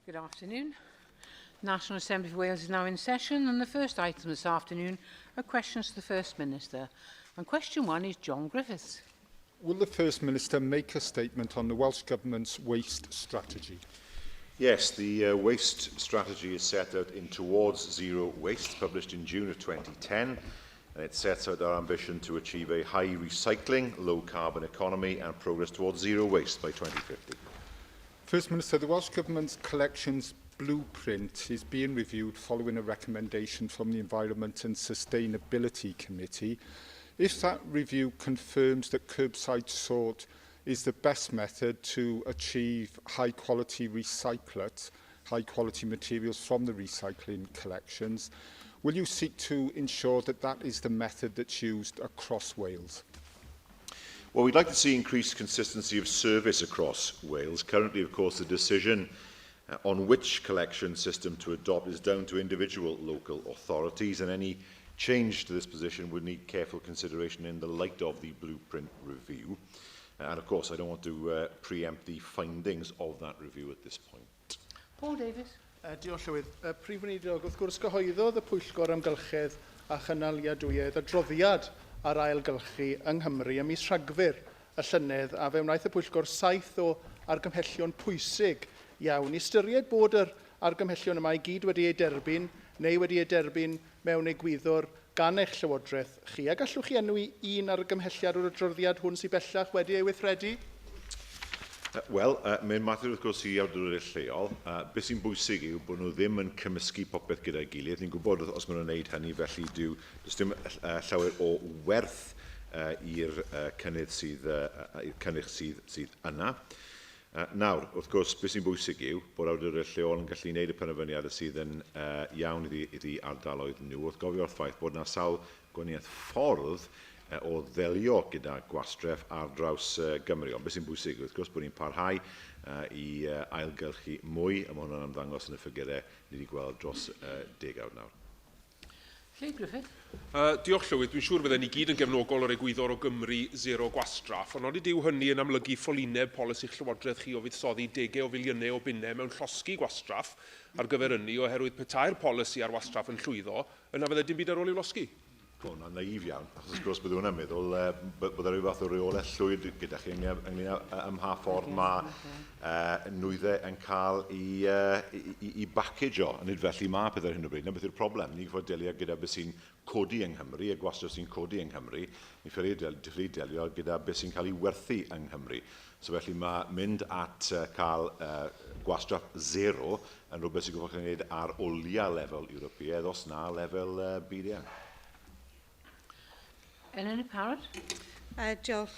Good afternoon. National Assembly for Wales is now in session, and the first item this afternoon are questions to the First Minister. And question one is John Griffiths. Will the First Minister make a statement on the Welsh Government's waste strategy? Yes, the waste strategy is set out in Towards Zero Waste, published in June of 2010, and it sets out our ambition to achieve a high recycling, low carbon economy and progress towards zero waste by 2050. First Minister, the Welsh Government's collections blueprint is being reviewed following a recommendation from the Environment and Sustainability Committee. If that review confirms that curbside sort is the best method to achieve high-quality recyclate, high-quality materials from the recycling collections, will you seek to ensure that that is the method that's used across Wales? Well, we'd like to see increased consistency of service across Wales. Currently, of course, the decision on which collection system to adopt is down to individual local authorities, and any change to this position would need careful consideration in the light of the blueprint review. And of course, I don't want to preempt the findings of that review at this point. Paul Davies. Diolch Llywydd. Prif Weinidog, wrth gwrs gyhoeddodd y Pwyllgor Amgylchedd a Chynaliadwyedd adroddiad ar ailgylchu yng Nghymru ym mis Rhagfyr y llynedd, a fe wnaeth y Pwyllgor 7 o argymhellion pwysig iawn. I ystyried bod yr argymhellion yma i gyd wedi ei derbyn neu wedi ei derbyn mewn egwyddor gan eich llywodraeth chi. A gallwch chi enwi un argymhelliad o'r adroddiad hwn sy'n bellach wedi ei weithredu? Mae'n mater wrth gwrs i awdurdodau lleol. Beth sy'n bwysig yw bod nhw ddim yn cymysgu popeth gyda'i gilydd. Ni'n gwybod os maen nhw'n gwneud hynny, felly does dim llawer o werth i'r cynnydd sydd yna. Nawr, wrth gwrs, beth sy'n bwysig yw bod awdurdodau lleol yn gallu gwneud y penderfyniad sydd yn iawn iddi ardaloedd nhw, wrth gofio o'r ffaith bod yna sawl gwaniaeth ffordd o ddelio gyda gwastref ar draws Gymru. Ond beth sy'n bwysig, wrth gwrs, bod ni'n parhau i ailgylchu mwy, a mae hwnna'n ymddangos yn y ffigurau ni wedi gweld dros 10 awr nawr. Lle Griffith. Diolch Llywydd, dwi'n siŵr fydden ni gyd yn gefnogol o'r egwyddor o Gymru zero gwastraff, ond nid yw hynny yn amlygu ffolineb polisi llywodraeth chi o fuddsoddi 10 o filiynau o bunnau mewn llosgi gwastraff ar gyfer hynny oherwydd petai'r polisi ar wastraff yn llwyddo, yna fydde dim byd ar ôl i'w losgi. Hwna'n naif iawn, achos wrth gwrs bydd hwnna'n meddwl bod rhyw fath o reolaeth llwyd gyda chi ynglyn ym mha ffordd mae nwyddau yn cael i backejo. Nid felly mae pethau hyn o bryd. Na beth yw'r problem? Ni'n fod delio gyda beth sy'n codi yng Nghymru, y gwastraff sy'n codi yng Nghymru. Ni'n ffili delio gyda beth sy'n cael ei werthu yng Nghymru. So felly mae mynd at cael gwastraff zero yn rhywbeth sy'n gwybod chi'n gwneud ar olia lefel Ewropeaidd, os na lefel byd eang. Eleanor Parrott. Diolch.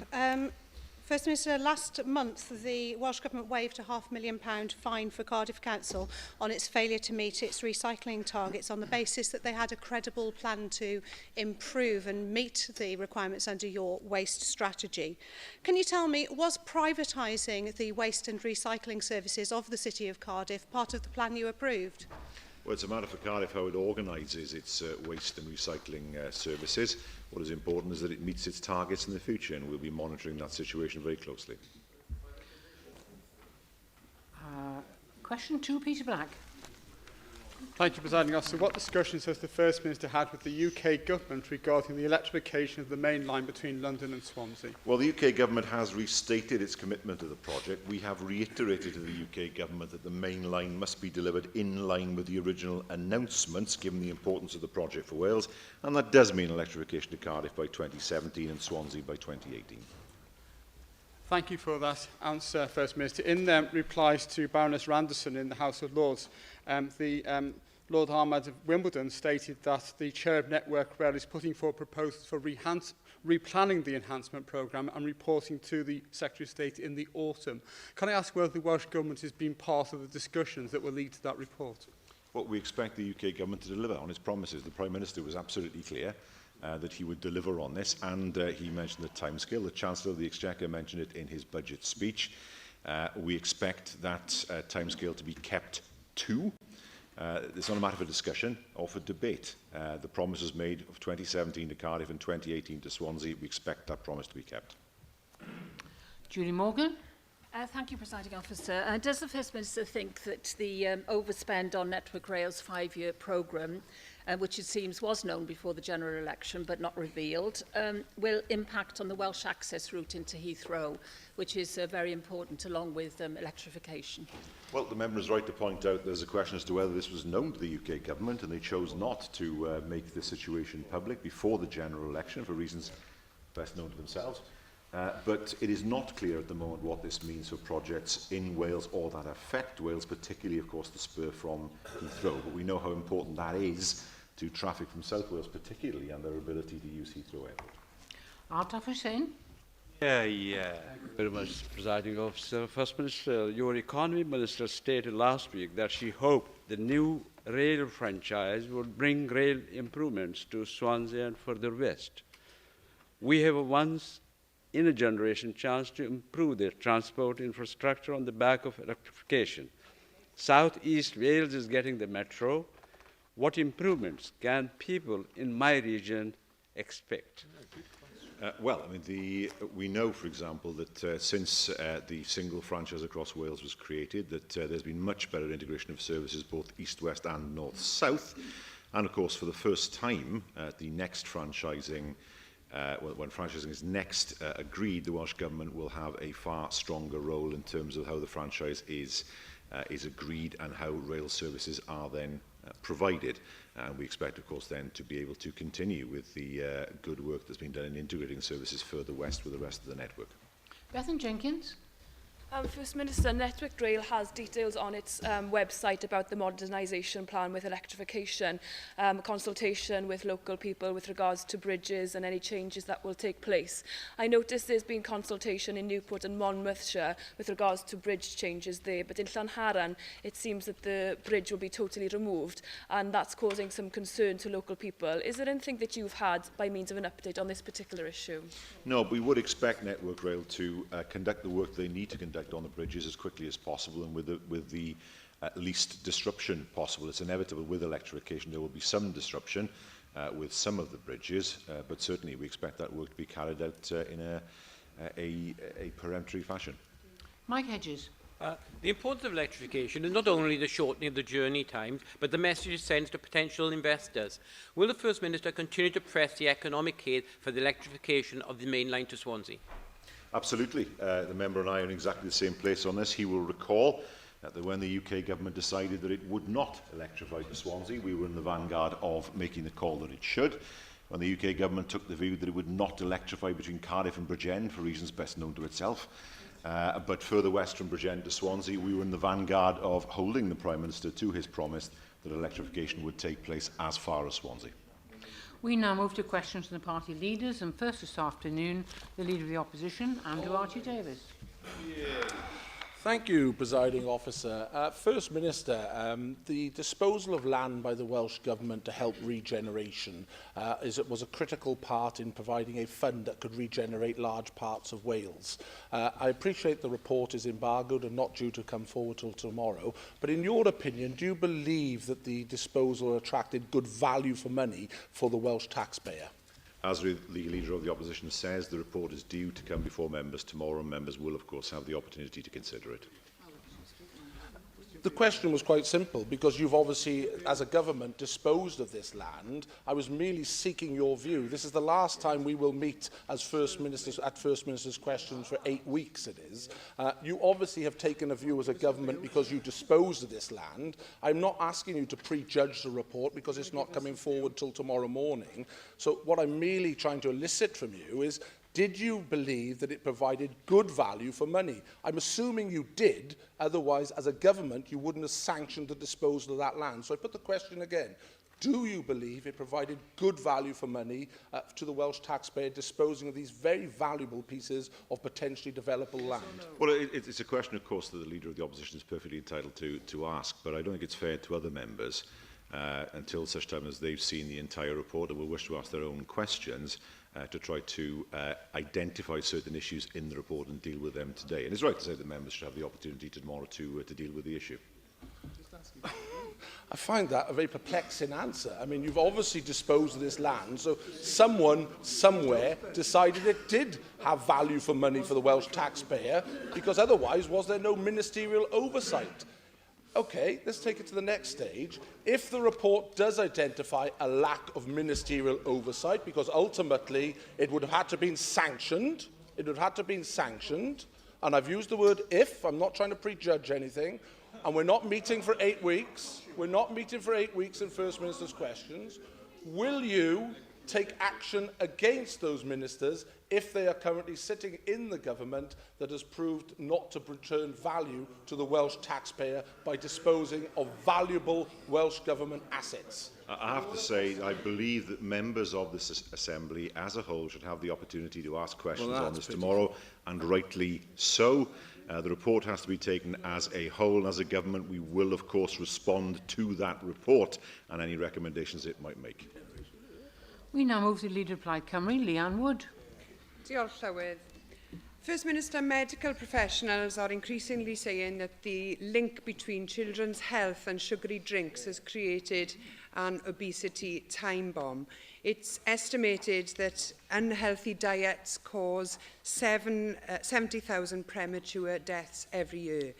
First Minister, last month the Welsh Government waived a £500,000 fine for Cardiff Council on its failure to meet its recycling targets on the basis that they had a credible plan to improve and meet the requirements under your waste strategy. Can you tell me, was privatising the waste and recycling services of the City of Cardiff part of the plan you approved? Well, it's a matter for Cardiff how it organises its waste and recycling services. What is important is that it meets its targets in the future, and we'll be monitoring that situation very closely. Question 2, Peter Black. Thank you, Presiding Officer. What discussions has the First Minister had with the UK Government regarding the electrification of the main line between London and Swansea? Well, the UK Government has restated its commitment to the project. We have reiterated to the UK Government that the main line must be delivered in line with the original announcements, given the importance of the project for Wales, and that does mean electrification to Cardiff by 2017 and Swansea by 2018. Thank you for that answer, First Minister. In replies to Baroness Randerson in the House of Lords, Lord Ahmad of Wimbledon stated that the Chair of Network Rail is putting forward proposals for replanning the enhancement programme and reporting to the Secretary of State in the autumn. Can I ask whether the Welsh Government has been part of the discussions that will lead to that report? Well, we expect the UK Government to deliver on its promises. The Prime Minister was absolutely clear that he would deliver on this, and he mentioned the timescale. The Chancellor of the Exchequer mentioned it in his budget speech. We expect that timescale to be kept to. It's not a matter for discussion or for debate. The promises made of 2017 to Cardiff and 2018 to Swansea, we expect that promise to be kept. Julie Morgan. Thank you, Presiding Officer. Does the First Minister think that the overspend on Network Rail's 5-year programme, which it seems was known before the general election but not revealed, will impact on the Welsh access route into Heathrow, which is very important along with electrification? Well, the member is right to point out there's a question as to whether this was known to the UK government, and they chose not to make the situation public before the general election for reasons best known to themselves. But it is not clear at the moment what this means for projects in Wales or that affect Wales, particularly, of course, the spur from Heathrow. But we know how important that is to traffic from South Wales, particularly, and their ability to use Heathrow Airport. Altaf Hussain. Thank you very much, Presiding Officer. First Minister, your Economy Minister stated last week that she hoped the new rail franchise would bring rail improvements to Swansea and further west. We have a once-in-a-generation chance to improve their transport infrastructure on the back of electrification. South East Wales is getting the metro. What improvements can people in my region expect? Well, I mean, we know, for example, that since the single franchise across Wales was created, that there's been much better integration of services, both east-west and north-south. And, of course, for the first time, the next franchising, when franchising is next agreed, the Welsh Government will have a far stronger role in terms of how the franchise is agreed and how rail services are then provided. And we expect, of course, then to be able to continue with the good work that's been done in integrating services further west with the rest of the network. Bethan Jenkins. First Minister, Network Rail has details on its website about the modernisation plan with electrification, consultation with local people with regards to bridges and any changes that will take place. I noticed there's been consultation in Newport and Monmouthshire with regards to bridge changes there, but in Llanharan it seems that the bridge will be totally removed, and that's causing some concern to local people. Is there anything that you've had by means of an update on this particular issue? No, we would expect Network Rail to conduct the work they need to conduct on the bridges as quickly as possible and with the least disruption possible. It's inevitable with electrification there will be some disruption with some of the bridges, but certainly we expect that work to be carried out in a peremptory fashion. Mike Hedges. The importance of electrification is not only the shortening of the journey times, but the message it sends to potential investors. Will the First Minister continue to press the economic case for the electrification of the main line to Swansea? Absolutely. The member and I are in exactly the same place on this. He will recall that when the UK government decided that it would not electrify to Swansea, we were in the vanguard of making the call that it should. When the UK government took the view that it would not electrify between Cardiff and Bridgend for reasons best known to itself, but further west from Bridgend to Swansea, we were in the vanguard of holding the Prime Minister to his promise that electrification would take place as far as Swansea. We now move to questions from the party leaders, and first this afternoon, the Leader of the Opposition, Andrew Archie-Davies. Thank you, Presiding Officer. First Minister, the disposal of land by the Welsh Government to help regeneration was a critical part in providing a fund that could regenerate large parts of Wales. I appreciate the report is embargoed and not due to come forward till tomorrow, but in your opinion, do you believe that the disposal attracted good value for money for the Welsh taxpayer? As the Leader of the Opposition says, the report is due to come before members tomorrow, and members will, of course, have the opportunity to consider it. The question was quite simple, because you've obviously, as a government, disposed of this land. I was merely seeking your view. This is the last time we will meet as First Minister's, at First Minister's questions for 8 weeks, it is. You obviously have taken a view as a government because you disposed of this land. I'm not asking you to prejudge the report because it's not coming forward till tomorrow morning. So what I'm merely trying to elicit from you is, did you believe that it provided good value for money? I'm assuming you did, otherwise, as a government, you wouldn't have sanctioned the disposal of that land. So I put the question again. Do you believe it provided good value for money to the Welsh taxpayer disposing of these very valuable pieces of potentially developable land? Well, it's a question, of course, that the Leader of the Opposition is perfectly entitled to ask, but I don't think it's fair to other members until such time as they've seen the entire report and will wish to ask their own questions to try to identify certain issues in the report and deal with them today. And it's right to say that members should have the opportunity tomorrow to deal with the issue. I find that a very perplexing answer. I mean, you've obviously disposed of this land, so someone, somewhere, decided it did have value for money for the Welsh taxpayer, because otherwise, was there no ministerial oversight? OK, let's take it to the next stage. If the report does identify a lack of ministerial oversight, because ultimately it would have had to have been sanctioned, and I've used the word if, I'm not trying to prejudge anything, and we're not meeting for 8 weeks, in First Minister's questions, will you take action against those ministers if they are currently sitting in the government that has proved not to return value to the Welsh taxpayer by disposing of valuable Welsh Government assets? I have to say, I believe that members of this Assembly as a whole should have the opportunity to ask questions on this tomorrow, and rightly so. The report has to be taken as a whole. As a government, we will, of course, respond to that report and any recommendations it might make. We now move to Leader of Plaid Cymru, Leanne Wood. Diolch, Llywydd. First Minister, medical professionals are increasingly saying that the link between children's health and sugary drinks has created an obesity time bomb. It's estimated that unhealthy diets cause 70,000 premature deaths every year.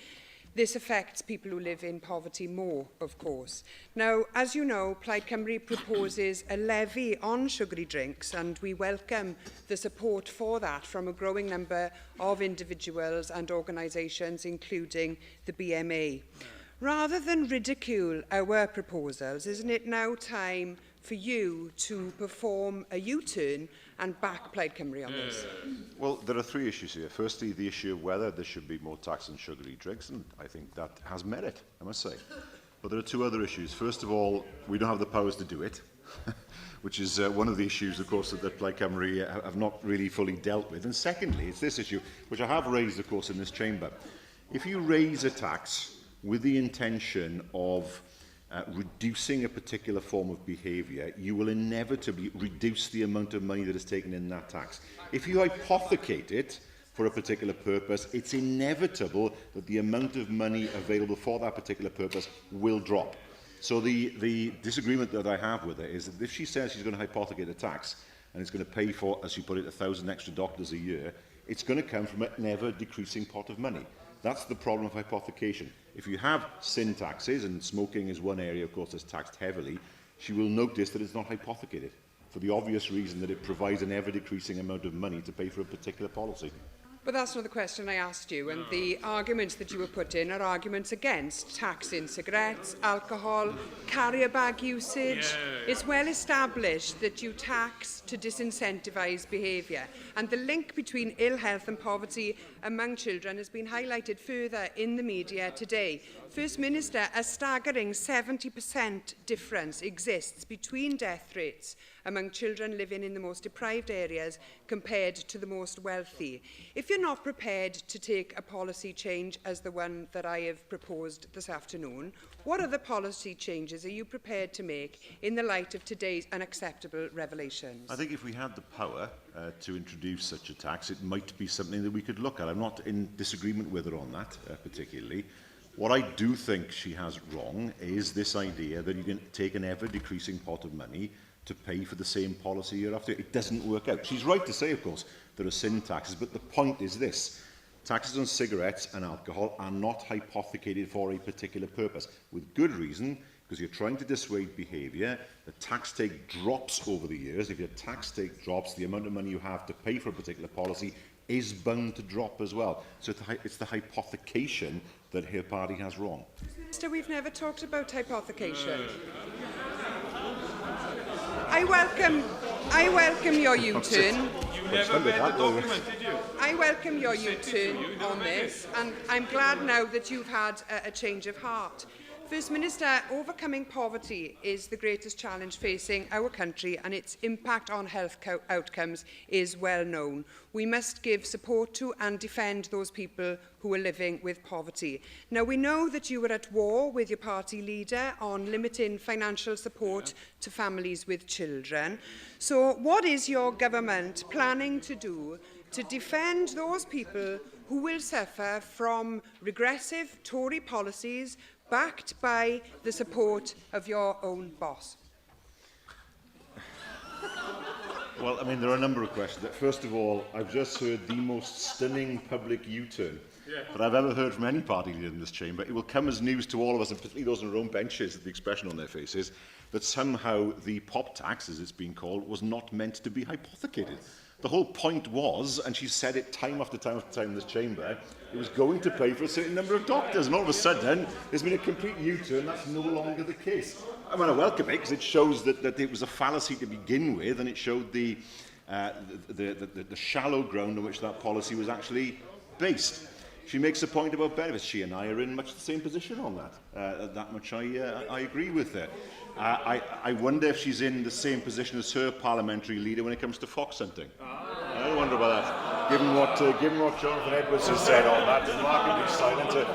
This affects people who live in poverty more, of course. Now, as you know, Plaid Cymru proposes a levy on sugary drinks, and we welcome the support for that from a growing number of individuals and organisations, including the BMA. Rather than ridicule our proposals, isn't it now time for you to perform a U-turn and back Plaid Cymru on this? Well, there are 3 issues here. Firstly, the issue of whether there should be more tax on sugary drinks, and I think that has merit, I must say. But there are 2 other issues. First of all, we don't have the powers to do it, which is one of the issues, of course, that Plaid Cymru have not really fully dealt with. And secondly, it's this issue, which I have raised, of course, in this chamber. If you raise a tax with the intention of reducing a particular form of behaviour, you will inevitably reduce the amount of money that is taken in that tax. If you hypothecate it for a particular purpose, it's inevitable that the amount of money available for that particular purpose will drop. So the disagreement that I have with her is that if she says she's going to hypothecate a tax and it's going to pay for, as she put it, 1,000 extra doctors a year, it's going to come from a never-decreasing pot of money. That's the problem of hypothecation. If you have sin taxes, and smoking is one area, of course, that's taxed heavily, she will notice that it's not hypothecated, for the obvious reason that it provides an ever-decreasing amount of money to pay for a particular policy. But that's not the question I asked you, and the arguments that you were put in are arguments against taxing cigarettes, alcohol, carrier bag usage. It's well established that you tax to disincentivise behaviour, and the link between ill health and poverty among children has been highlighted further in the media today. First Minister, a staggering 70% difference exists between death rates among children living in the most deprived areas compared to the most wealthy. If you're not prepared to take a policy change as the one that I have proposed this afternoon, what other policy changes are you prepared to make in the light of today's unacceptable revelations? I think if we had the power to introduce such a tax, it might be something that we could look at. I'm not in disagreement with her on that particularly. What I do think she has wrong is this idea that you can take an ever-decreasing pot of money to pay for the same policy year after. It doesn't work out. She's right to say, of course, there are sin taxes, but the point is this. Taxes on cigarettes and alcohol are not hypothecated for a particular purpose, with good reason, because you're trying to dissuade behaviour. The tax take drops over the years. If your tax take drops, the amount of money you have to pay for a particular policy is bound to drop as well. So it's the hypothecation that her party has wrong. Minister, we've never talked about hypothecation. I welcome your U-turn. I welcome your U-turn on this, and I'm glad now that you've had a change of heart. First Minister, overcoming poverty is the greatest challenge facing our country, and its impact on health outcomes is well known. We must give support to and defend those people who are living with poverty. Now, we know that you were at war with your party leader on limiting financial support to families with children. So what is your government planning to do to defend those people who will suffer from regressive Tory policies, backed by the support of your own boss? Well, I mean, there are a number of questions. First of all, I've just heard the most stunning public U-turn that I've ever heard from any party leader in this chamber. It will come as news to all of us, and particularly those on their own benches, with the expression on their faces, that somehow the pop tax, as it's been called, was not meant to be hypothecated. The whole point was, and she said it time after time after time in this chamber, it was going to pay for a certain number of doctors, and all of a sudden, there's been a complete U-turn. That's no longer the case. I mean, I welcome it because it shows that it was a fallacy to begin with, and it showed the shallow ground on which that policy was actually based. She makes a point about benefits. She and I are in much the same position on that. That much I agree with her. I wonder if she's in the same position as her parliamentary leader when it comes to fox hunting. I wonder about that. Given what Jonathan Edwards has said on that, remarkably silent.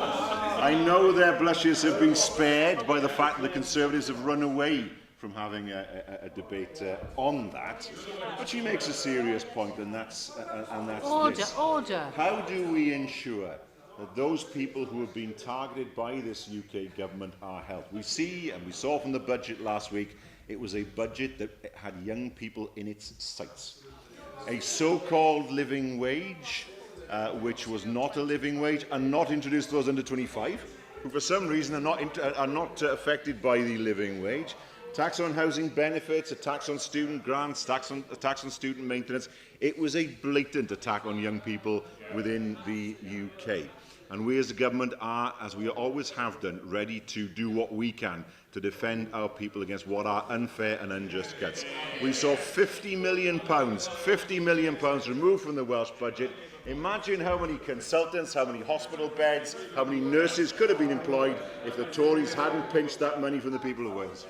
I know their blushes have been spared by the fact that the Conservatives have run away from having a debate on that. But she makes a serious point, and that's this. Order. How do we ensure that those people who have been targeted by this UK government are helped? We see, and we saw from the budget last week, it was a budget that had young people in its sights. A so-called living wage, which was not a living wage, and not introduced to those under 25, who for some reason are not affected by the living wage. Tax on housing benefits, a tax on student grants, a tax on student maintenance. It was a blatant attack on young people within the UK. And we as a government are, as we always have done, ready to do what we can to defend our people against what are unfair and unjust cuts. We saw £50 million removed from the Welsh budget. Imagine how many consultants, how many hospital beds, how many nurses could have been employed if the Tories hadn't pinched that money from the people of Wales.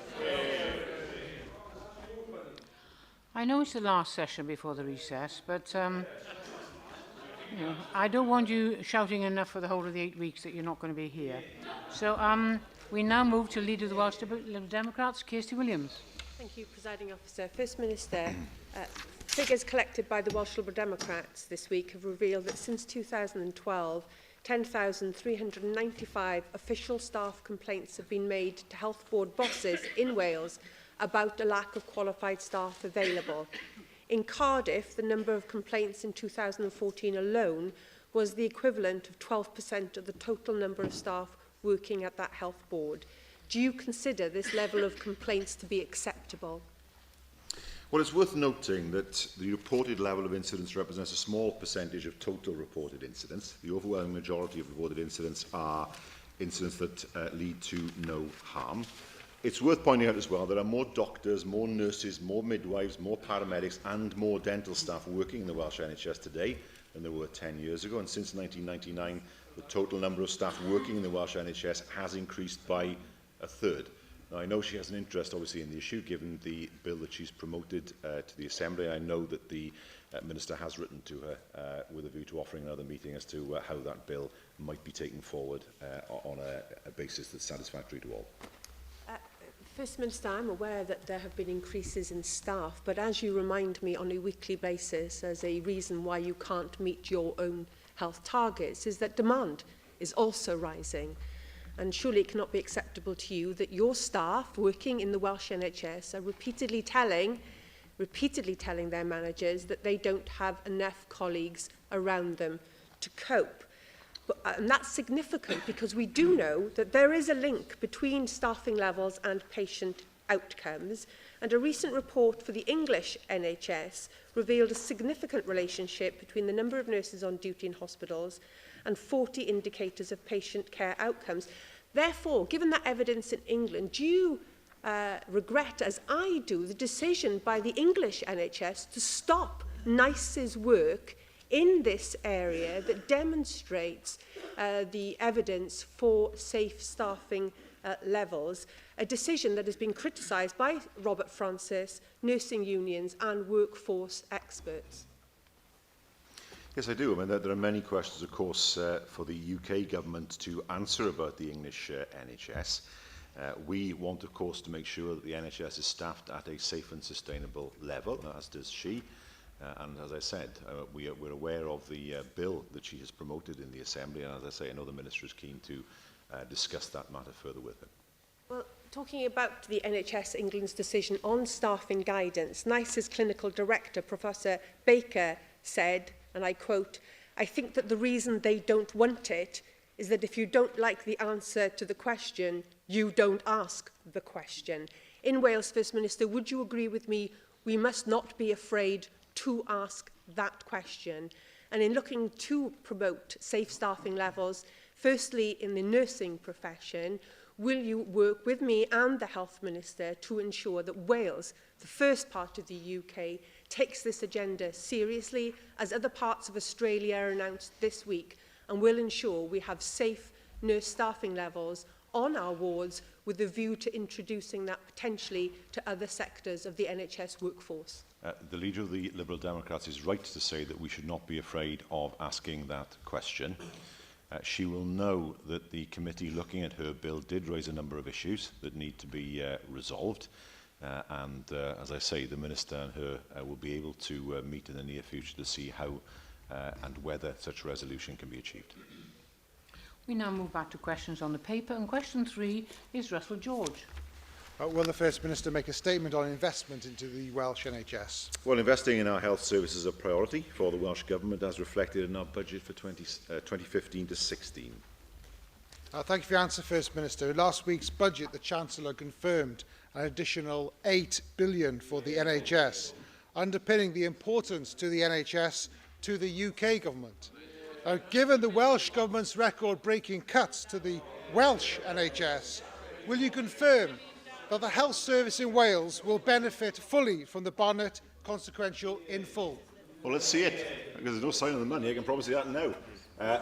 I know it's the last session before the recess, but I don't want you shouting enough for the whole of the 8 weeks that you're not going to be here. So we now move to Leader of the Welsh Liberal Democrats, Kirsty Williams. Thank you, Presiding Officer. First Minister, figures collected by the Welsh Liberal Democrats this week have revealed that since 2012, 10,395 official staff complaints have been made to health board bosses in Wales about a lack of qualified staff available. In Cardiff, the number of complaints in 2014 alone was the equivalent of 12% of the total number of staff working at that health board. Do you consider this level of complaints to be acceptable? Well, it's worth noting that the reported level of incidents represents a small percentage of total reported incidents. The overwhelming majority of reported incidents are incidents that lead to no harm. It's worth pointing out as well there are more doctors, more nurses, more midwives, more paramedics and more dental staff working in the Welsh NHS today than there were 10 years ago. And since 1999, the total number of staff working in the Welsh NHS has increased by a third. Now, I know she has an interest, obviously, in the issue, given the bill that she's promoted to the Assembly. I know that the Minister has written to her with a view to offering another meeting as to how that bill might be taken forward on a basis that's satisfactory to all. First Minister, I'm aware that there have been increases in staff, but as you remind me on a weekly basis as a reason why you can't meet your own health targets, is that demand is also rising. And surely it cannot be acceptable to you that your staff working in the Welsh NHS are repeatedly telling their managers that they don't have enough colleagues around them to cope. And that's significant because we do know that there is a link between staffing levels and patient outcomes. And a recent report for the English NHS revealed a significant relationship between the number of nurses on duty in hospitals and 40 indicators of patient care outcomes. Therefore, given that evidence in England, do you regret, as I do, the decision by the English NHS to stop NICE's work in this area that demonstrates the evidence for safe staffing levels, a decision that has been criticised by Robert Francis, nursing unions and workforce experts? Yes, I do. I mean, there are many questions, of course, for the UK government to answer about the English NHS. We want, of course, to make sure that the NHS is staffed at a safe and sustainable level, as does she. And as I said, we're aware of the bill that she has promoted in the Assembly, and as I say, I know the Minister is keen to discuss that matter further with him. Well, talking about the NHS England's decision on staffing guidance, NICE's clinical director, Professor Baker, said, and I quote, "I think that the reason they don't want it is that if you don't like the answer to the question, you don't ask the question." In Wales, First Minister, would you agree with me we must not be afraid to ask that question? And in looking to promote safe staffing levels, firstly in the nursing profession, will you work with me and the Health Minister to ensure that Wales, the first part of the UK, takes this agenda seriously, as other parts of Australia announced this week, and will ensure we have safe nurse staffing levels on our wards with a view to introducing that potentially to other sectors of the NHS workforce? The Leader of the Liberal Democrats is right to say that we should not be afraid of asking that question. She will know that the committee looking at her bill did raise a number of issues that need to be resolved. As I say, the Minister and her will be able to meet in the near future to see how and whether such a resolution can be achieved. We now move back to questions on the paper, and question 3 is Russell George. Will the First Minister make a statement on investment into the Welsh NHS? Well, investing in our health services is a priority for the Welsh Government, as reflected in our budget for 2015 to 16. Thank you for your answer, First Minister. In last week's budget, the Chancellor confirmed an additional £8 billion for the NHS, underpinning the importance to the NHS to the UK Government. Given the Welsh Government's record-breaking cuts to the Welsh NHS, will you confirm that the health service in Wales will benefit fully from the Barnett consequential in full? Well, let's see it, because there's no sign of the money. I can promise you that now.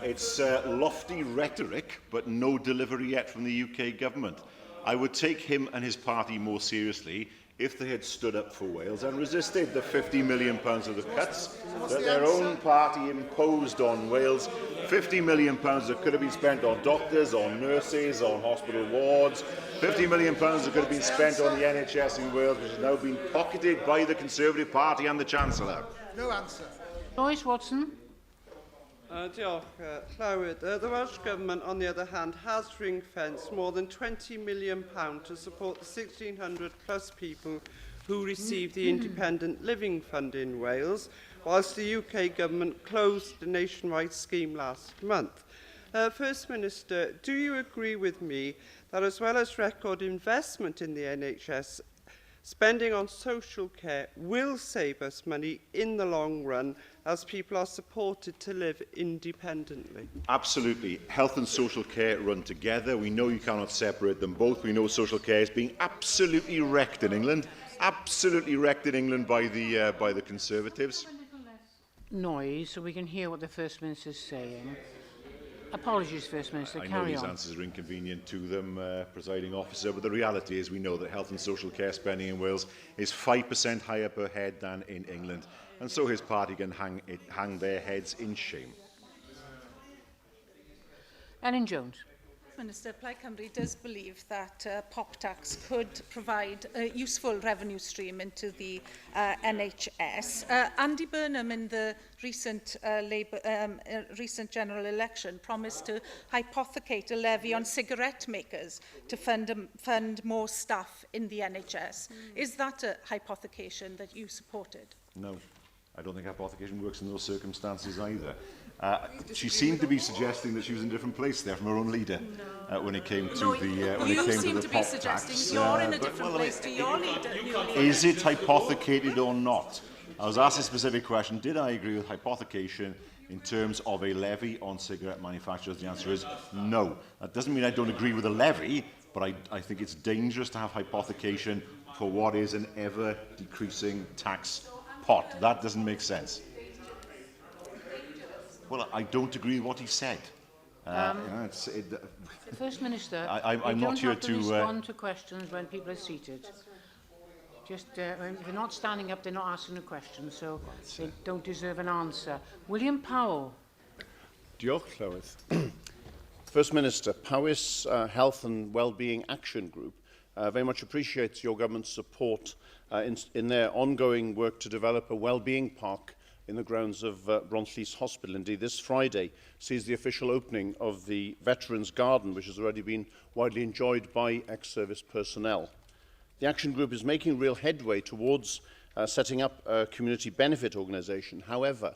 It's lofty rhetoric, but no delivery yet from the UK Government. I would take him and his party more seriously if they had stood up for Wales and resisted the £50 million of the cuts that their own party imposed on Wales. £50 million that could have been spent on doctors, on nurses, on hospital wards. £50 million that could have been spent on the NHS in Wales, which has now been pocketed by the Conservative Party and the Chancellor. No answer. Lois Watson. Diolch, Llywyd. The Welsh Government, on the other hand, has ring-fenced more than £20 million to support the 1,600 plus people who receive the Independent Living Fund in Wales, whilst the UK Government closed the nationwide scheme last month. First Minister, do you agree with me that as well as record investment in the NHS, spending on social care will save us money in the long run as people are supported to live independently? Absolutely. Health and social care run together. We know you cannot separate them both. We know social care is being absolutely wrecked in England. Absolutely wrecked in England by the Conservatives. Noise, so we can hear what the First Minister is saying. Apologies, First Minister. I know Carry these on. answers are inconvenient to them, Presiding Officer, but the reality is we know that health and social care spending in Wales is 5% higher per head than in England, and so his party can hang their heads in shame. Ellen Jones. Minister, Plaid Cymru does believe that pop tax could provide a useful revenue stream into the NHS. Andy Burnham, in the recent recent general election, promised to hypothecate a levy on cigarette makers to fund more staff in the NHS. Is that a hypothecation that you supported? No, I don't think hypothecation works in those circumstances either. She seemed to be suggesting that she was in a different place there from her own leader when it came to the when it came to the pop tax. You're in a different place to your leader. Is it hypothecated or not? I was asked a specific question. Did I agree with hypothecation in terms of a levy on cigarette manufacturers? The answer is no. That doesn't mean I don't agree with a levy, but I think it's dangerous to have hypothecation for what is an ever-decreasing tax pot. That doesn't make sense. Well, I don't agree with what he said. First Minister, I'm not here to respond to questions when people are seated. Just if they're not standing up, they're not asking a question, so they don't deserve an answer. William Powell. Diolch, Llywydd. First Minister, Powys Health and Wellbeing Action Group very much appreciates your government's support in their ongoing work to develop a wellbeing park in the grounds of Bronfleece Hospital. Indeed, this Friday sees the official opening of the Veterans Garden, which has already been widely enjoyed by ex-service personnel. The Action Group is making real headway towards setting up a community benefit organisation. However,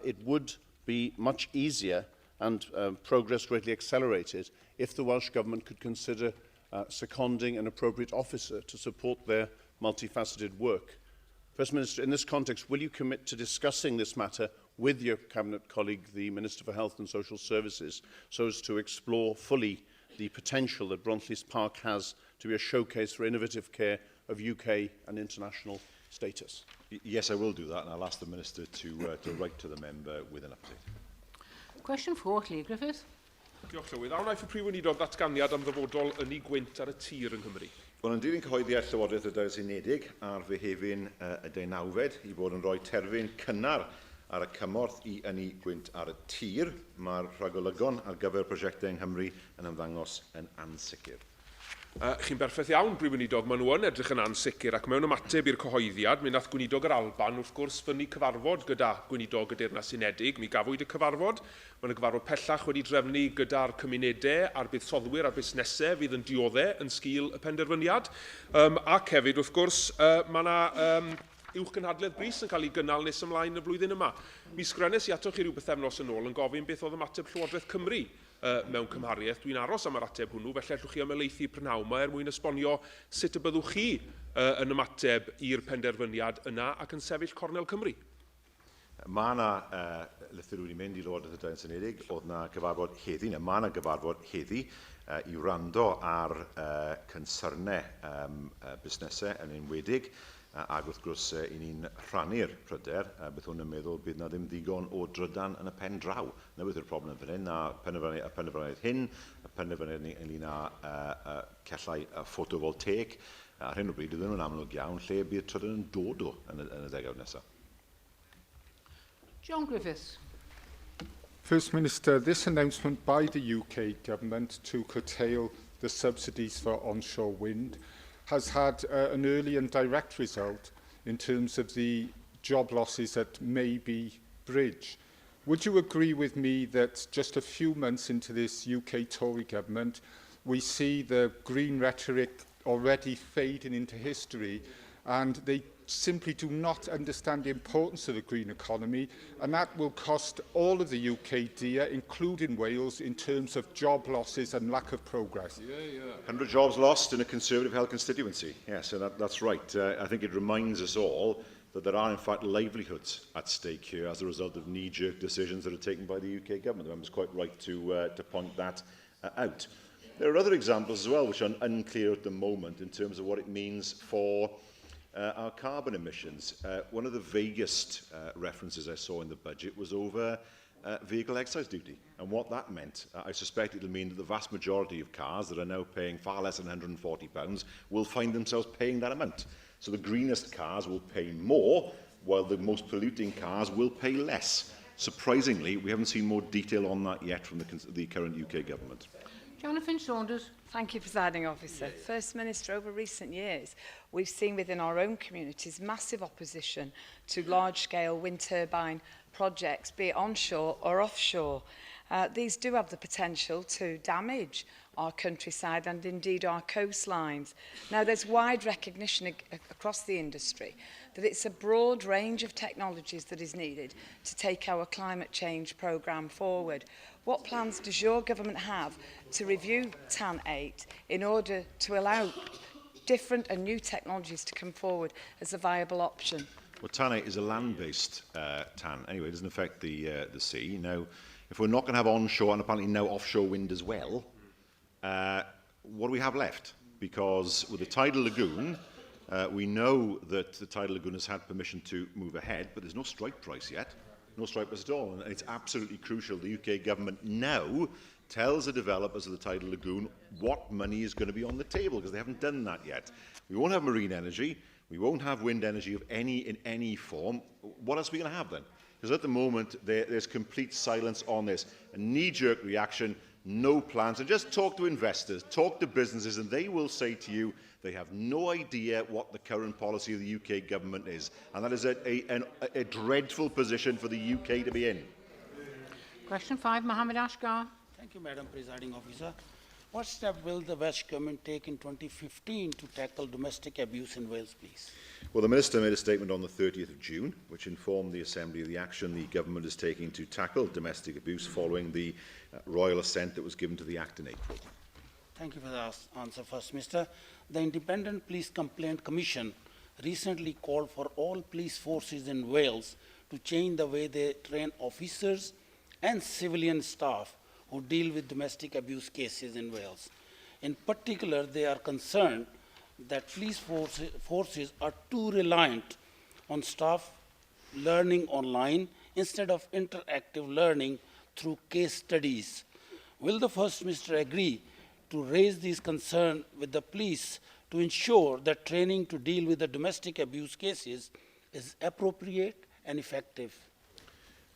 it would be much easier and progress greatly accelerated if the Welsh Government could consider seconding an appropriate officer to support their multifaceted work. First Minister, in this context, will you commit to discussing this matter with your Cabinet colleague, the Minister for Health and Social Services, so as to explore fully the potential that Bronfleece Park has to be a showcase for innovative care of UK and international status? Yes, I will do that, and I'll ask the Minister to write to the member with an update. Question 4, Lee Griffiths. Diolch Llywydd. Awn aeth y Prif Weinidog ddatganiad am ddyfodol yn ei gwynt ar y tir yng Nghymru. Wel, yn dilyn cyhoeddi'r Llywodraeth y Daearys Unedig ar Fehefin y 19 i fod yn rhoi terfyn cynnar ar y cymorth i ynni gwynt ar y tir. Mae'r rhagolygon ar gyfer prosiectau yng Nghymru yn ymddangos yn ansicr. Chi'n berffaith iawn, Prif Weinidog, maen nhw yn edrych yn ansicr ac mewn ymateb i'r cyhoeddiad, mi nath Gweinidog yr Alban wrth gwrs ffynnu cyfarfod gyda Gweinidog y Deyrnas Unedig. Mi gafwyd y cyfarfod, mae'n y gyfarfod pellach wedi drefnu gyda'r cymunedau a'r buddsodwyr a'r busnesau fydd yn dioddau yn sgil y penderfyniad. Ac hefyd, wrth gwrs, mae yna uwchgynhadledd brys yn cael ei gynnal nes ymlaen y flwyddyn yma. Mi sgrennes i atoch chi rhyw bythefnos yn ôl yn gofyn beth oedd ymateb Llywodraeth Cymru mewn cymhariaeth. Dwi'n aros am yr ateb hwnnw, felly allwch chi ymelaethu prynhawn yma mwyn esbonio sut y byddwch chi yn ymateb i'r penderfyniad yna ac yn sefyll Cornel Cymru. Mae yna lythyr wedi mynd i Llywodraeth y Daearys Unedig, oedd yna gyfarfod heddi, neu mae yna gyfarfod heddi i wrando ar concernau busnesau yn enwedig, ac wrth gwrs i ni'n rhannu'r pryder, beth hwn yn meddwl bydd na ddim ddigon o drydan yn y pen draw. Na beth yw'r problem fan hyn, a penderfyniad hyn, y penderfyniad ynglyn â cellau photovoltaic. Ar hyn o bryd, ydyn nhw'n amlwg iawn lle bydd trydan yn dod o yn y degawd nesaf. John Griffiths. First Minister, this announcement by the UK Government to curtail the subsidies for onshore wind has had an early and direct result in terms of the job losses at Maybe Bridge. Would you agree with me that just a few months into this UK Tory government, we see the green rhetoric already fading into history, and they simply do not understand the importance of the green economy, and that will cost all of the UK dear, including Wales, in terms of job losses and lack of progress? 100 jobs lost in a Conservative-held constituency. Yes, and that's right. I think it reminds us all that there are, in fact, livelihoods at stake here as a result of knee-jerk decisions that are taken by the UK government. The member's quite right to point that out. There are other examples as well which are unclear at the moment in terms of what it means for our carbon emissions. One of the vaguest references I saw in the budget was over vehicle excise duty and what that meant. I suspect it will mean that the vast majority of cars that are now paying far less than £140 will find themselves paying that amount. So the greenest cars will pay more, while the most polluting cars will pay less. Surprisingly, we haven't seen more detail on that yet from the current UK government. Jonathan Saunders. Thank you, Presiding Officer. First Minister, over recent years, we've seen within our own communities massive opposition to large-scale wind turbine projects, be it onshore or offshore. These do have the potential to damage our countryside and indeed our coastlines. Now, there's wide recognition across the industry that it's a broad range of technologies that is needed to take our climate change programme forward. What plans does your government have to review TAN 8 in order to allow different and new technologies to come forward as a viable option? Well, TAN 8 is a land-based TAN. Anyway, it doesn't affect the sea. Now, if we're not going to have onshore and apparently now offshore wind as well, what do we have left? Because with the tidal lagoon, we know that the tidal lagoon has had permission to move ahead, but there's no strike price yet. No strike price at all. And it's absolutely crucial the UK government now tells the developers of the tidal lagoon what money is going to be on the table, because they haven't done that yet. We won't have marine energy. We won't have wind energy of in any form. What else are we going to have then? Because at the moment, there's complete silence on this. A knee-jerk reaction, no plans. And just talk to investors, talk to businesses, and they will say to you they have no idea what the current policy of the UK government is. And that is a dreadful position for the UK to be in. Question 5, Mohammed Ashgar. Thank you, Madam Presiding Officer. What step will the Welsh Government take in 2015 to tackle domestic abuse in Wales, please? Well, the Minister made a statement on the 30th of June, which informed the Assembly of the action the Government is taking to tackle domestic abuse following the royal assent that was given to the Act in April. Thank you for the answer, First Minister. The Independent Police Complaint Commission recently called for all police forces in Wales to change the way they train officers and civilian staff who deal with domestic abuse cases in Wales. In particular, they are concerned that police forces are too reliant on staff learning online instead of interactive learning through case studies. Will the First Minister agree to raise these concerns with the police to ensure that training to deal with the domestic abuse cases is appropriate and effective?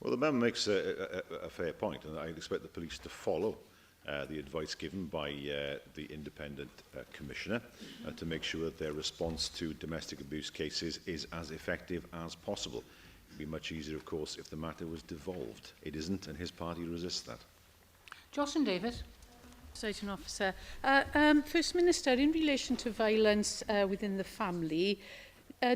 Well, the member makes a fair point, and I'd expect the police to follow the advice given by the independent commissioner to make sure that their response to domestic abuse cases is as effective as possible. It would be much easier, of course, if the matter was devolved. It isn't, and his party resists that. Jocelyn Davis. Presiding Officer. First Minister, in relation to violence within the family,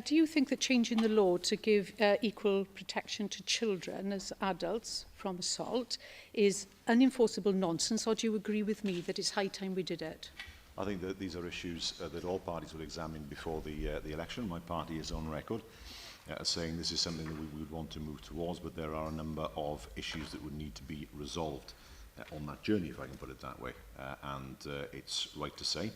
do you think that changing the law to give equal protection to children as adults from assault is unenforceable nonsense, or do you agree with me that it's high time we did it? I think that these are issues that all parties will examine before the election. My party is on record saying this is something that we would want to move towards, but there are a number of issues that would need to be resolved on that journey, if I can put it that way. It's right to say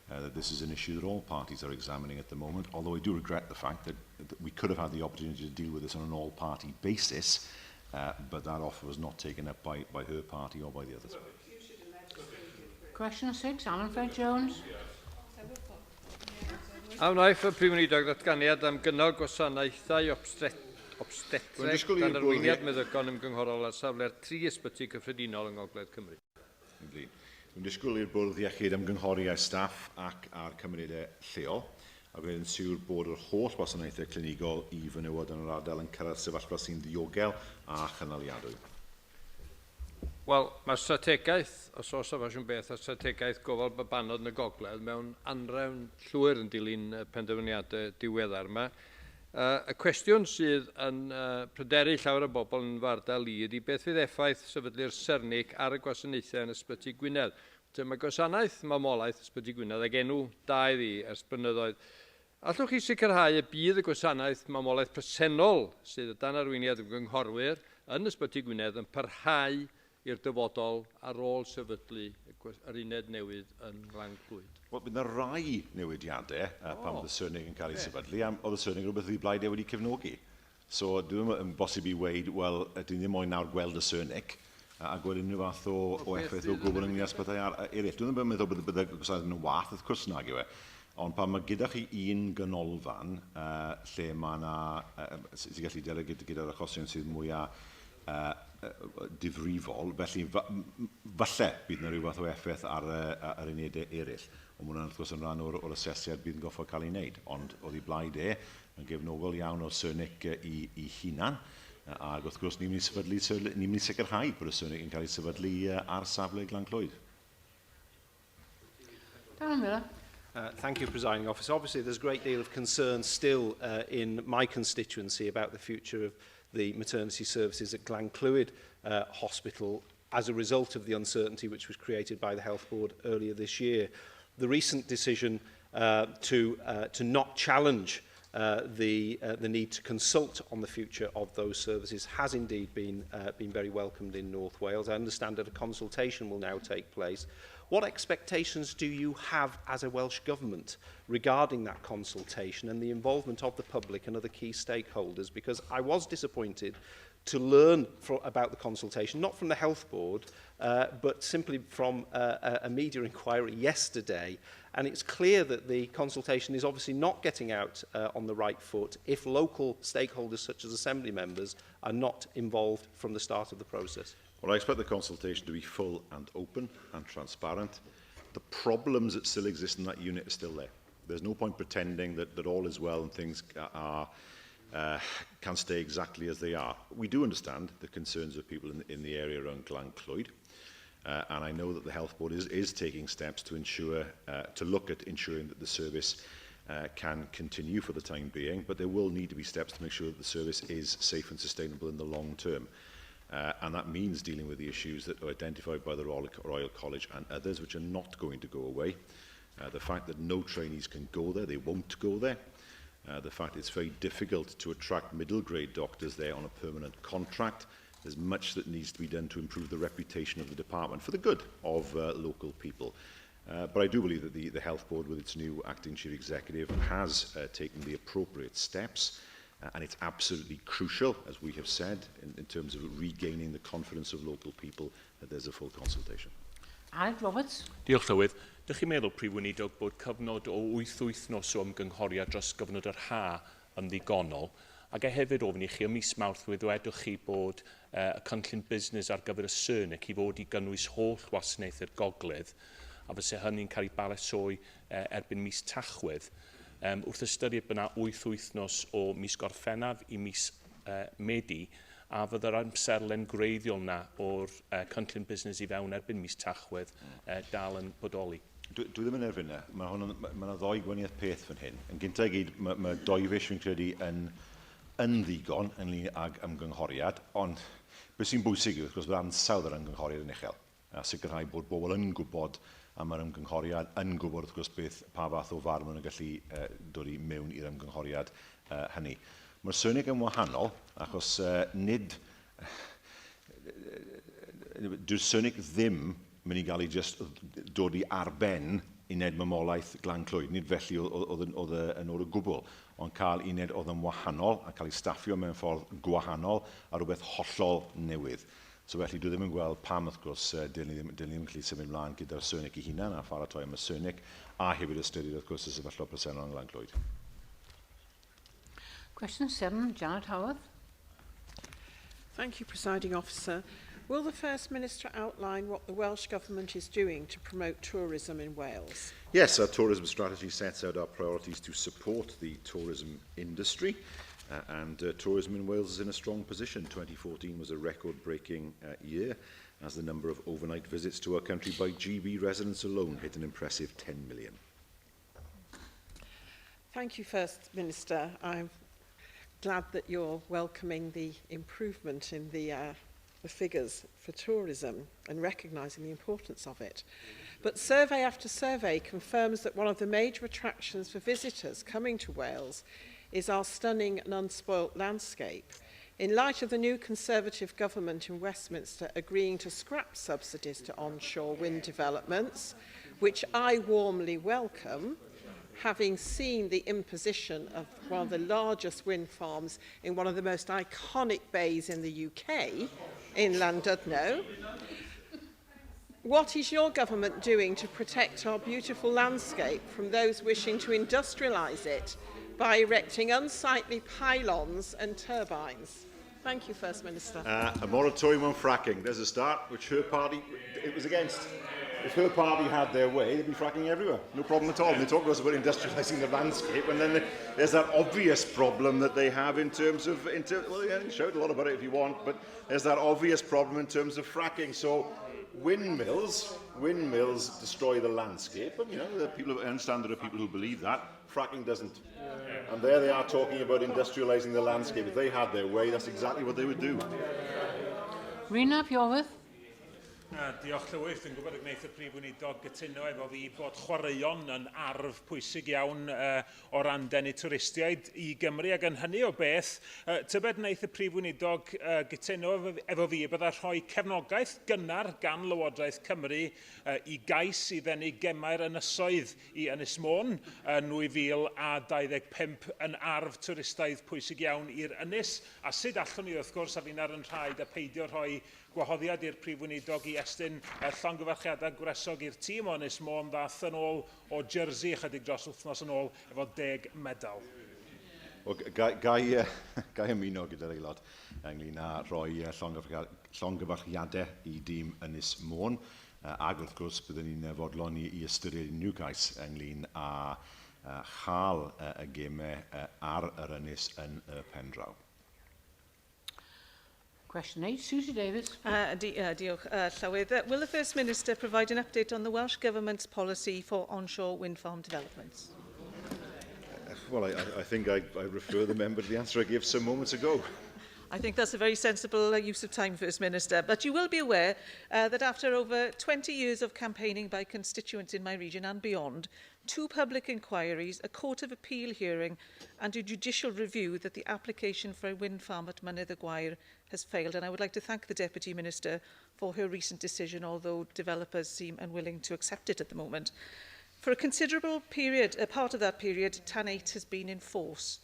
that this is an issue that all parties are examining at the moment, although I do regret the fact that we could have had the opportunity to deal with this on an all-party basis, but that offer was not taken up by her party or by the others. Question 6, Alan Fred Jones. A wnaeth y Prif Weinidog ddatganiad am gynnal gwasanaethau obstetreg gan arweiniad meddygon ymgynghorol ar safle'r 3 ysbyty cyffredinol yng Ngogledd Cymru. Dwi'n disgwyl i'r Bwrdd Iechyd ymgynghori â'i staff ac a'r cymunedau lleol, a gwneud yn siŵr bod yr holl wasanaethau clinigol i fenywod yn yr ardal yn cyrraedd sefyllfa sy'n ddiogel a chynaliadwy. Wel, mae strategaeth, os oes yma beth, a strategaeth gofal babanod yn y Gogledd mewn anrefn llwyr yn dilyn penderfyniadau diweddar yma. Y cwestiwn sydd yn pryderu llawer o bobl yn fardal i ydy beth fydd effaith sefydlu'r Sernig ar y gwasanaethau yn Ysbyty Gwynedd. Mae gwasanaeth mamolaeth Ysbyty Gwynedd ag enw da iddi ers blynyddoedd. Allwch chi sicrhau y bydd y gwasanaeth mamolaeth presennol sydd y dan arweiniad ymgynghorwyr yn Ysbyty Gwynedd yn parhau i'r dyfodol ar ôl sefydlu yr uned newydd yn Glan-Clwyd? Wel, bydd yna rai newidiadau pan bydd y Sernig yn cael ei sefydlu, a oedd y Sernig rhywbeth i blaid wedi cefnogi. So, dwi'n yn bosib i weid, wel, dyn ddim moyn nawr gweld y Sernig, a gweld unrhyw fath o effaith o gwbl ynglyn â ysbytau eraill. Dwi'n ddim yn meddwl bydd y gwasanaeth yn wath, wrth gwrs nag yw e. Ond pan mae gyda chi un ganolfan lle mae yna, sy'n gallu delio gyda'r achosion sydd mwyaf difrifol, felly falle bydd yna rhyw fath o effaith ar unedau eraill. Ond mae hwnna'n wrth gwrs yn rhan o'r asesiad bydd yn goffo cael ei wneud. Ond oedd ei blaid yn gefnogol iawn o'r Sernig i hunan. Ac wrth gwrs ni'n mynd i sicrhau bod y Sernig yn cael ei sefydlu ar safle Glan-Clwyd. Dan Miller. Thank you, Presiding Officer. Obviously, there's a great deal of concern still in my constituency about the future of the maternity services at Glan-Clwyd Hospital as a result of the uncertainty which was created by the Health Board earlier this year. The recent decision to not challenge the need to consult on the future of those services has indeed been very welcomed in North Wales. I understand that a consultation will now take place. What expectations do you have as a Welsh Government regarding that consultation and the involvement of the public and other key stakeholders? Because I was disappointed to learn about the consultation, not from the Health Board, but simply from a media inquiry yesterday. And it's clear that the consultation is obviously not getting out on the right foot if local stakeholders such as Assembly members are not involved from the start of the process. Well, I expect the consultation to be full and open and transparent. The problems that still exist in that unit are still there. There's no point pretending that all is well and things can stay exactly as they are. We do understand the concerns of people in the area around Glenclwyd, and I know that the Health Board is taking steps to ensure, to look at ensuring that the service can continue for the time being, but there will need to be steps to make sure that the service is safe and sustainable in the long term. And that means dealing with the issues that are identified by the Royal College and others, which are not going to go away. The fact that no trainees can go there, they won't go there. The fact it's very difficult to attract middle-grade doctors there on a permanent contract. There's much that needs to be done to improve the reputation of the department for the good of local people. But I do believe that the Health Board, with its new acting chief executive, has taken the appropriate steps. And it's absolutely crucial, as we have said, in terms of regaining the confidence of local people, that there's a full consultation. Aled Roberts. Diolch Llywydd. Dych chi'n meddwl, Prif Weinidog, bod cyfnod o 8 wythnos o ymgynghoriad dros gyfnod yr ha yn ddigonol, ac hefyd ofyn i chi ym mis Mawrth wedwch chi bod y cynllun busnes ar gyfer y Syrnic i fod i gynnwys holl wasanaethau'r gogledd, a fysa hynny'n cael ei baratoi erbyn mis Tachwedd. Wrth ystyried bod yna 8 wythnos o mis Gorffennaf i mis Medi, a fydda'r amserlen greiddiol yna o'r cynllun busnes i fewn erbyn mis Tachwedd dal yn bodoli. Dwi ddim yn erbyn yna. Mae yna ddoi gwaniaeth peth fan hyn. Yn gyntaf i gyd, mae doifish fi'n credu yn ddigon ynglyn ag ymgynghoriad, ond beth sy'n bwysig yw, wrth gwrs, bod ansawdd yr ymgynghoriad yn uchel. A sicrhau bod bobl yn gwybod am yr ymgynghoriad, yn gwybod wrth gwrs beth pa fath o farn maen nhw'n gallu dod i mewn i'r ymgynghoriad hynny. Mae'r Syrnic yn wahanol, achos nid... Dyw'r Syrnic ddim mynd i gael ei just dod i arben uned mamolaeth Glenclwyd. Nid felly oedd yn o'r gwbl, ond cael uned oedd yn wahanol a cael ei staffio mewn ffordd gwahanol a rhywbeth hollol newydd. So felly dwi ddim yn gweld pam wrth gwrs dyn ni ddim yn gallu symud mlaen gyda'r Syrnic ei hunan a pharatoi am y Syrnic a hefyd ystyried wrth gwrs y sefyllfa presennol yn Glenclwyd. Question 7, Janet Howard. Thank you, Presiding Officer. Will the First Minister outline what the Welsh Government is doing to promote tourism in Wales? Yes, our tourism strategy sets out our priorities to support the tourism industry. And tourism in Wales is in a strong position. 2014 was a record-breaking year, as the number of overnight visits to our country by GB residents alone hit an impressive 10 million. Thank you, First Minister. I'm glad that you're welcoming the improvement in the figures for tourism and recognising the importance of it. But survey after survey confirms that one of the major attractions for visitors coming to Wales is our stunning and unspoilt landscape. In light of the new Conservative government in Westminster agreeing to scrap subsidies to onshore wind developments, which I warmly welcome, having seen the imposition of one of the largest wind farms in one of the most iconic bays in the UK, in Llandudno, what is your government doing to protect our beautiful landscape from those wishing to industrialise it by erecting unsightly pylons and turbines? Thank you, First Minister. A moratorium on fracking. There's a start, which her party was against. If her party had their way, they'd be fracking everywhere. No problem at all. And they talk to us about industrialising the landscape, and then there's that obvious problem that they have in terms of... well, yeah, you can shout a lot about it if you want, but there's that obvious problem in terms of fracking. So windmills destroy the landscape, and you know, I understand there are people who believe that. Fracking doesn't. And there they are talking about industrialising the landscape. If they had their way, that's exactly what they would do. Rhina Piowydd. Diolch Llywydd, yn gwybod y gwneud y Prif Weinidog gytuno efo fi bod chwaraeon yn arf pwysig iawn o ran denu twristiaid i Gymru, ac yn hynny o beth, tybed wneud y Prif Weinidog gytuno efo fi byddai rhoi cefnogaeth gynnar gan Lywodraeth Cymru i gais i ddenu gemau'r ynysoedd i Ynys Môn yn 2025 yn arf twristaidd pwysig iawn i'r Ynys, a sut allwn ni wrth gwrs a fi'n ar yn rhaid a peidio rhoi gwahoddiad i'r Prif Weinidog i estyn llongyfarchiadau gwresog i'r tîm o Ynys Môn ddath yn ôl o Jersey chydig dros wythnos yn ôl efo 10 medal. Gai ymuno gyda'r aelod ynglyn â rhoi llongyfarchiadau I dîm Ynys Môn, ac wrth gwrs byddwn ni'n fodloni I ystyried unrhyw gais ynglyn â chael y gemau ar yr ynys yn y pen draw. Question 8, Susie Davis. Diolch, Llywydd. Will the First Minister provide an update on the Welsh Government's policy for onshore wind farm developments? Well, I think I refer the member to the answer I gave some moments ago. I think that's a very sensible use of time, First Minister. But you will be aware that after over 20 years of campaigning by constituents in my region and beyond, 2 public inquiries, a Court of Appeal hearing and a judicial review, that the application for a wind farm at Mynydd y Gwair has failed. And I would like to thank the Deputy Minister for her recent decision, although developers seem unwilling to accept it at the moment. For a considerable period, a part of that period, TAN 8 has been in force.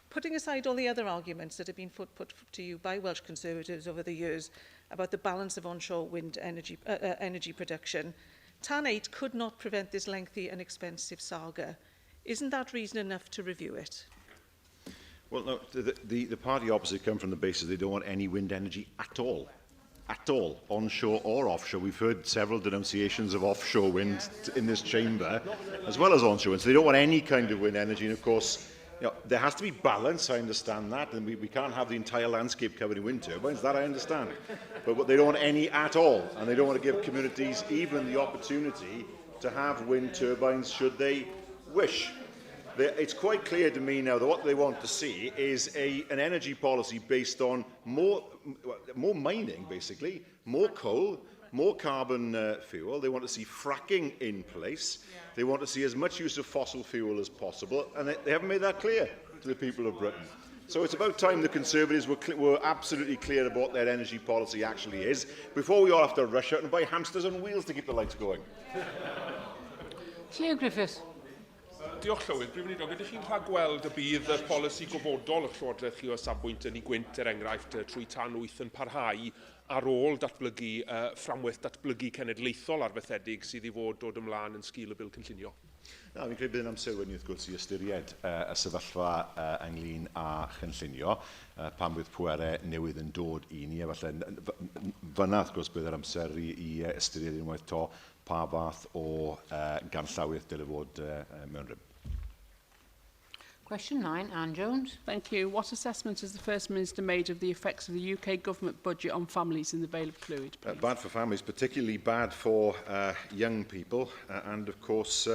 Putting aside all the other arguments that have been put to you by Welsh Conservatives over the years about the balance of onshore wind energy production, TAN 8 could not prevent this lengthy and expensive saga. Isn't that reason enough to review it? Well, no, the party opposite come from the basis they don't want any wind energy at all. At all, onshore or offshore. We've heard several denunciations of offshore wind in this chamber, as well as onshore wind. So they don't want any kind of wind energy. And of course, you know, there has to be balance, I understand that, and we can't have the entire landscape covered in wind turbines, that I understand. But they don't want any at all, and they don't want to give communities even the opportunity to have wind turbines should they wish. It's quite clear to me now that what they want to see is an energy policy based on more mining, basically, more coal, more carbon fuel. They want to see fracking in place. They want to see as much use of fossil fuel as possible, and they haven't made that clear to the people of Britain. So it's about time the Conservatives were absolutely clear about what their energy policy actually is, before we all have to rush out and buy hamsters on wheels to keep the lights going. Leo Griffiths. Diolch Llywydd, Brifnidog, ydych chi'n rhagweld y bydd y polisi gofodol y Llywodraeth chi o safbwynt yn ei gwynt enghraifft trwy TAN 8 yn parhau ar ôl datblygu fframwaith datblygu cenedlaethol arfaethedig sydd I fod dod ymlaen yn sgil y bil cynllunio? Na, fi'n credu bydd yn amser wedi wrth gwrs I ystyried y sefyllfa ynglyn â chynllunio, pan bydd pwerau newydd yn dod I ni, a falle fyna wrth gwrs bydd yr amser I ystyried unwaith to pa fath o ganllawiaeth dyle fod mewn rym. Question 9, Anne Jones. Thank you. What assessment has the First Minister made of the effects of the UK Government budget on families in the Vale of Clwyd? Bad for families, particularly bad for young people. And of course,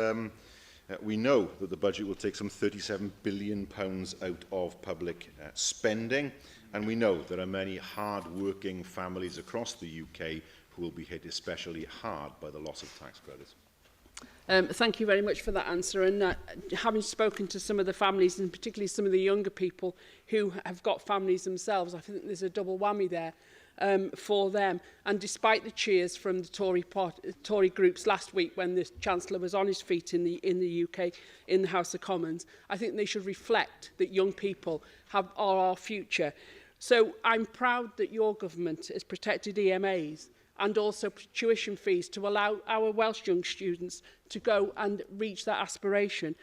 we know that the budget will take some £37 billion out of public spending. And we know there are many hard-working families across the UK who will be hit especially hard by the loss of tax credits. Thank you very much for that answer. And having spoken to some of the families, and particularly some of the younger people who have got families themselves, I think there's a double whammy there for them. And despite the cheers from the Tory groups last week when the Chancellor was on his feet in the UK, in the House of Commons, I think they should reflect that young people are our future. So I'm proud that your government has protected EMAs and also tuition fees to allow our Welsh young students to go and reach that aspiration.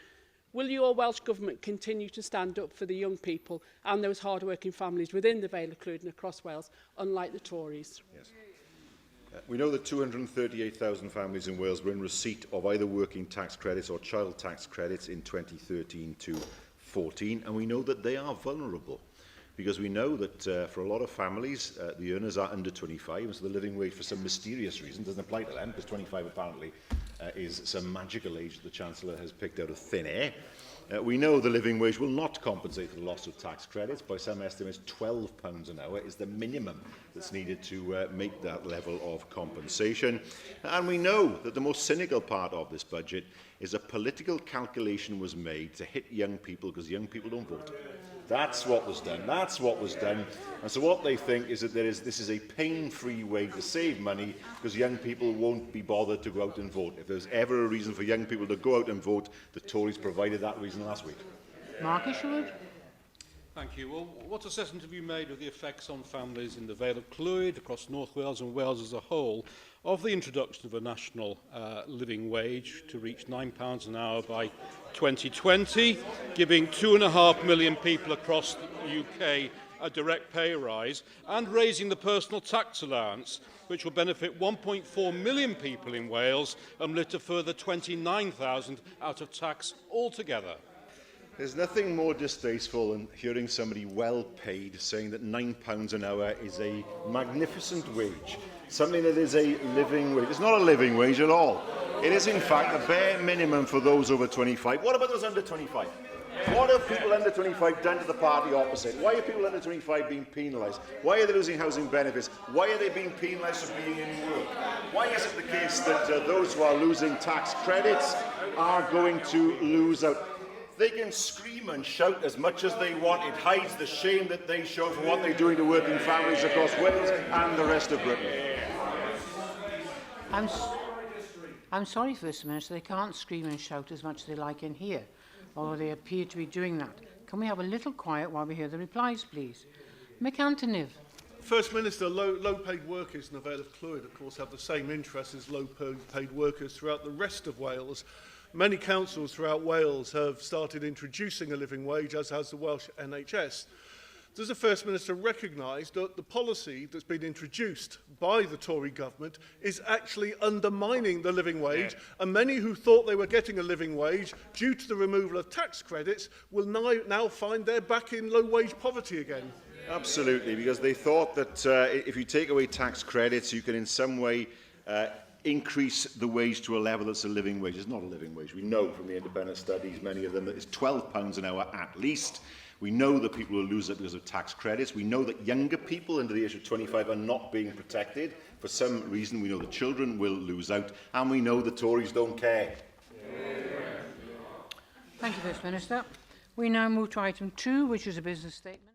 Will your Welsh Government continue to stand up for the young people and those hard-working families within the Vale of Clwyd and across Wales, unlike the Tories? Yes. We know that 238,000 families in Wales were in receipt of either working tax credits or child tax credits in 2013 to 14, and we know that they are vulnerable. Because we know that for a lot of families, the earners are under 25, and so the living wage, for some mysterious reason, doesn't apply to them, because 25 apparently is some magical age that the Chancellor has picked out of thin air. We know the living wage will not compensate for the loss of tax credits. By some estimates, £12 an hour is the minimum that's needed to make that level of compensation. And we know that the most cynical part of this budget is a political calculation was made to hit young people because young people don't vote. That's what was done. That's what was done. And so what they think is that this is a pain-free way to save money because young people won't be bothered to go out and vote. If there's ever a reason for young people to go out and vote, the Tories provided that reason last week. Mark Isherwood. Thank you. Well, what assessment have you made of the effects on families in the Vale of Clwyd, across North Wales and Wales as a whole, of the introduction of a national living wage to reach £9 an hour by 2020, giving 2.5 million people across the UK a direct pay rise, and raising the personal tax allowance, which will benefit 1.4 million people in Wales and lift a further 29,000 out of tax altogether. There's nothing more distasteful than hearing somebody well paid saying that £9 an hour is a magnificent wage, something that is a living wage. It's not a living wage at all. It is, in fact, the bare minimum for those over 25. What about those under 25? What have people under 25 done to the party opposite? Why are people under 25 being penalised? Why are they losing housing benefits? Why are they being penalised for being in work? Why is it the case that those who are losing tax credits are going to lose out? They can scream and shout as much as they want. It hides the shame that they show for what they're doing to working families across Wales and the rest of Britain. I'm sorry, First Minister, they can't scream and shout as much as they like in here, although they appear to be doing that. Can we have a little quiet while we hear the replies, please? McAntoniv. First Minister, low-paid workers in the Vale of Clwyd, of course, have the same interests as low-paid workers throughout the rest of Wales. Many councils throughout Wales have started introducing a living wage, as has the Welsh NHS. Does the First Minister recognise that the policy that's been introduced by the Tory government is actually undermining the living wage, and many who thought they were getting a living wage due to the removal of tax credits will now find they're back in low-wage poverty again? Absolutely, because they thought that if you take away tax credits, you can in some way increase the wage to a level that's a living wage. It's not a living wage. We know from the independent studies, many of them, that it's £12 an hour at least. We know that people will lose it because of tax credits. We know that younger people under the age of 25 are not being protected. For some reason, we know that children will lose out, and we know the Tories don't care. Thank you, First Minister. We now move to item 2, which is a business statement.